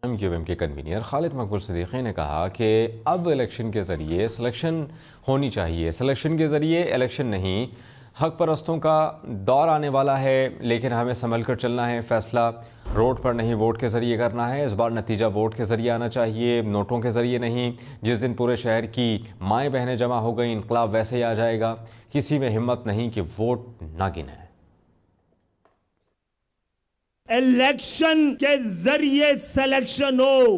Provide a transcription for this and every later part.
MQM کے convener خالد مقبول صدیقی نے کہا کہ اب الیکشن کے ذریعے سلیکشن ہونی چاہیے، سلیکشن کے ذریعے الیکشن نہیں، حق پرستوں کا دور آنے والا ہے، لیکن ہمیں سنبھل کر چلنا ہے، فیصلہ روڈ پر نہیں ووٹ کے ذریعے کرنا ہے، اس بار نتیجہ ووٹ کے ذریعے آنا چاہیے، نوٹوں کے ذریعے نہیں، جس دن پورے شہر کی مائیں بہنیں جمع ہو گئیں انقلاب ویسے ہی آ جائے گا، کسی میں ہمت نہیں کہ ووٹ نہ گنے۔ الیکشن کے ذریعے سلیکشن ہو،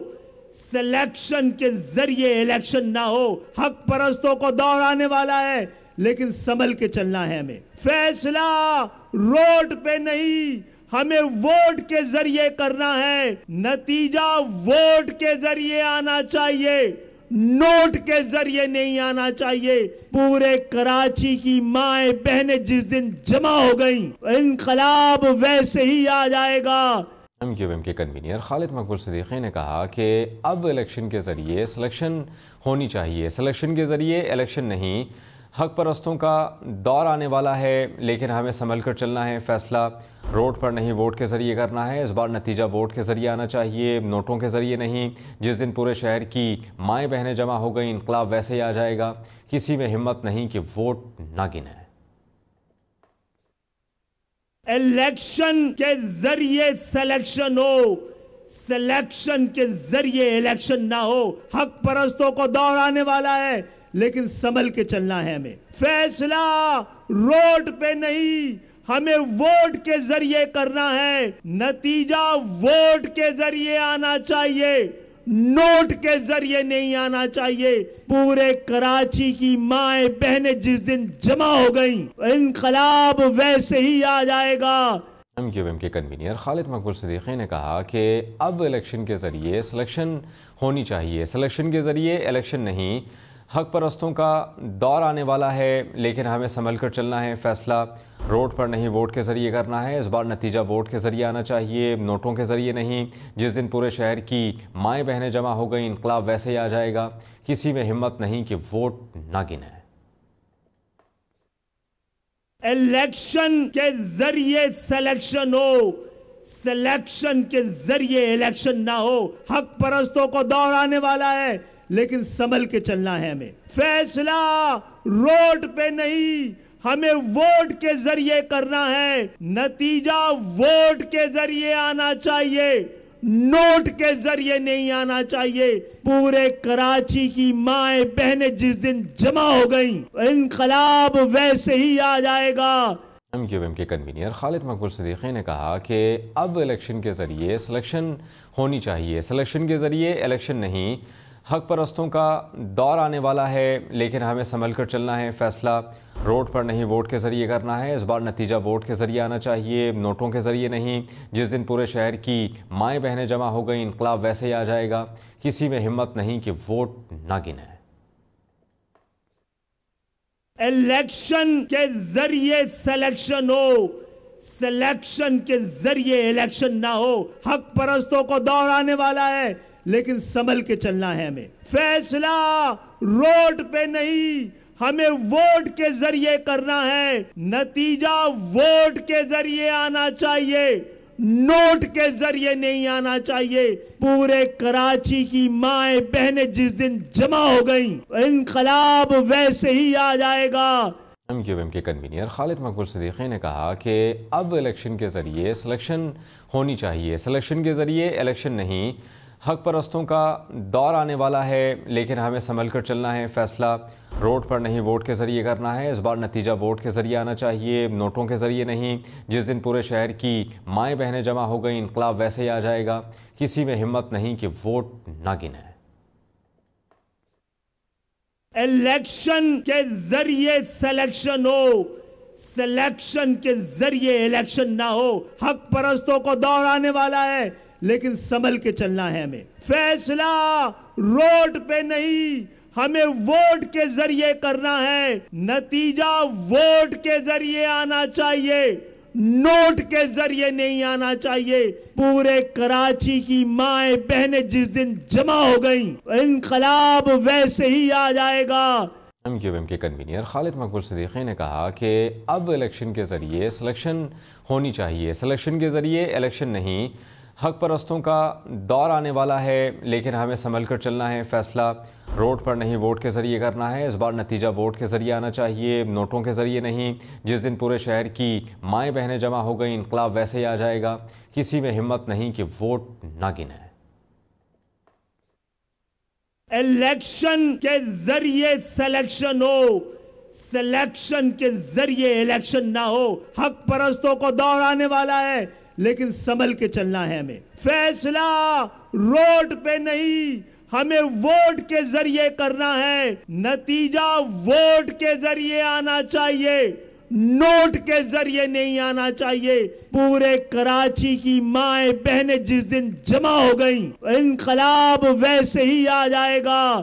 سلیکشن کے ذریعے الیکشن نہ ہو، حق پرستوں کو دور آنے والا ہے لیکن سنبھل کے چلنا ہے، ہمیں فیصلہ روڈ پہ نہیں، ہمیں ووٹ کے ذریعے کرنا ہے، نتیجہ ووٹ کے ذریعے آنا چاہیے، نوٹ کے ذریعے نہیں آنا چاہیے۔ پورے کراچی کی مائیں بہنیں جس دن جمع ہو گئیں انقلاب ویسے ہی آ جائے گا۔ MQM کے کنوینر خالد مقبول صدیقی نے کہا کہ اب الیکشن کے ذریعے سلیکشن ہونی چاہیے، سلیکشن کے ذریعے الیکشن نہیں، حق پرستوں کا دور آنے والا ہے، لیکن ہمیں سنبھل کر چلنا ہے، فیصلہ روڈ پر نہیں ووٹ کے ذریعے کرنا ہے، اس بار نتیجہ ووٹ کے ذریعے آنا چاہیے، نوٹوں کے ذریعے نہیں، جس دن پورے شہر کی مائیں بہنیں جمع ہو گئیں انقلاب ویسے ہی آ جائے گا، کسی میں ہمت نہیں کہ ووٹ نہ گنے۔ الیکشن کے ذریعے سلیکشن ہو، سلیکشن کے ذریعے الیکشن نہ ہو، حق پرستوں کو دور آنے والا ہے لیکن سنبھل کے چلنا ہے، ہمیں فیصلہ روڈ پہ نہیں، ہمیں ووٹ کے ذریعے کرنا ہے، نتیجہ ووٹ کے ذریعے آنا چاہیے، نوٹ کے ذریعے نہیں آنا چاہیے۔ پورے کراچی کی مائیں بہنیں جس دن جمع ہو گئیں انقلاب ویسے ہی آ جائے گا۔ MQM کے کنوینر خالد مقبول صدیقی نے کہا کہ اب الیکشن کے ذریعے سلیکشن ہونی چاہیے، سلیکشن کے ذریعے الیکشن نہیں، حق پرستوں کا دور آنے والا ہے، لیکن ہمیں سنبھل کر چلنا ہے، فیصلہ روڈ پر نہیں ووٹ کے ذریعے کرنا ہے، اس بار نتیجہ ووٹ کے ذریعے آنا چاہیے، نوٹوں کے ذریعے نہیں، جس دن پورے شہر کی مائیں بہنیں جمع ہو گئیں انقلاب ویسے ہی آ جائے گا، کسی میں ہمت نہیں کہ ووٹ نہ گنے۔ الیکشن کے ذریعے سلیکشن ہو، سلیکشن کے ذریعے الیکشن نہ ہو، حق پرستوں کو دور آنے والا ہے لیکن سنبھل کے چلنا ہے، ہمیں فیصلہ روڈ پہ نہیں، ہمیں ووٹ کے ذریعے کرنا ہے، نتیجہ ووٹ کے ذریعے آنا چاہیے، نوٹ کے ذریعے نہیں آنا چاہیے۔ پورے کراچی کی مائیں بہنیں جس دن جمع ہو گئیں انقلاب ویسے ہی آ جائے گا۔ MQM کے کنوینر خالد مقبول صدیقی نے کہا کہ اب الیکشن کے ذریعے سلیکشن ہونی چاہیے، سلیکشن کے ذریعے الیکشن نہیں، حق پرستوں کا دور آنے والا ہے، لیکن ہمیں سنبھل کر چلنا ہے، فیصلہ روڈ پر نہیں ووٹ کے ذریعے کرنا ہے، اس بار نتیجہ ووٹ کے ذریعے آنا چاہیے، نوٹوں کے ذریعے نہیں، جس دن پورے شہر کی مائیں بہنیں جمع ہو گئیں انقلاب ویسے ہی آ جائے گا، کسی میں ہمت نہیں کہ ووٹ نہ گنے۔ الیکشن کے ذریعے سلیکشن ہو، سلیکشن کے ذریعے الیکشن نہ ہو، حق پرستوں کو دور آنے والا ہے لیکن سنبھل کے چلنا ہے، ہمیں فیصلہ روڈ پہ نہیں، ہمیں ووٹ کے ذریعے کرنا ہے، نتیجہ ووٹ کے ذریعے آنا چاہیے، نوٹ کے ذریعے نہیں آنا چاہیے۔ پورے کراچی کی مائیں بہنیں جس دن جمع ہو گئیں انقلاب ویسے ہی آ جائے گا۔ MQM کے کنوینر خالد مقبول صدیقی نے کہا کہ اب الیکشن کے ذریعے سلیکشن ہونی چاہیے، سلیکشن کے ذریعے الیکشن نہیں، حق پرستوں کا دور آنے والا ہے، لیکن ہمیں سنبھل کر چلنا ہے، فیصلہ روڈ پر نہیں ووٹ کے ذریعے کرنا ہے، اس بار نتیجہ ووٹ کے ذریعے آنا چاہیے، نوٹوں کے ذریعے نہیں، جس دن پورے شہر کی مائیں بہنیں جمع ہو گئیں انقلاب ویسے ہی آ جائے گا، کسی میں ہمت نہیں کہ ووٹ نہ گنے۔ الیکشن کے ذریعے سلیکشن ہو، سلیکشن کے ذریعے الیکشن نہ ہو، حق پرستوں کو دور آنے والا ہے لیکن سنبھل کے چلنا ہے، ہمیں فیصلہ روڈ پہ نہیں، ہمیں ووٹ کے ذریعے کرنا ہے، نتیجہ ووٹ کے ذریعے آنا چاہیے، نوٹ کے ذریعے نہیں آنا چاہیے۔ پورے کراچی کی مائیں بہنیں جس دن جمع ہو گئیں انقلاب ویسے ہی آ جائے گا۔ MQM کے کنوینر خالد مقبول صدیقی نے کہا کہ اب الیکشن کے ذریعے سلیکشن ہونی چاہیے، سلیکشن کے ذریعے الیکشن نہیں، حق پرستوں کا دور آنے والا ہے، لیکن ہمیں سنبھل کر چلنا ہے۔ فیصلہ روڈ پر نہیں ووٹ کے ذریعے کرنا ہے۔ اس بار نتیجہ ووٹ کے ذریعے آنا چاہیے، نوٹوں کے ذریعے نہیں۔ جس دن پورے شہر کی مائیں بہنیں جمع ہو گئیں، انقلاب ویسے ہی آ جائے گا۔ کسی میں ہمت نہیں کہ ووٹ نہ گنے۔ الیکشن کے ذریعے سلیکشن ہو، سلیکشن کے ذریعے الیکشن نہ ہو۔ حق پرستوں کو دور آنے والا ہے، لیکن سنبھل کے چلنا ہے ہمیں۔ فیصلہ روڈ پہ نہیں، ہمیں ووٹ کے ذریعے کرنا ہے۔ نتیجہ ووٹ کے ذریعے آنا چاہیے، نوٹ کے ذریعے نہیں آنا چاہیے۔ پورے کراچی کی مائیں بہنیں جس دن جمع ہو گئیں، انقلاب ویسے ہی آ جائے گا۔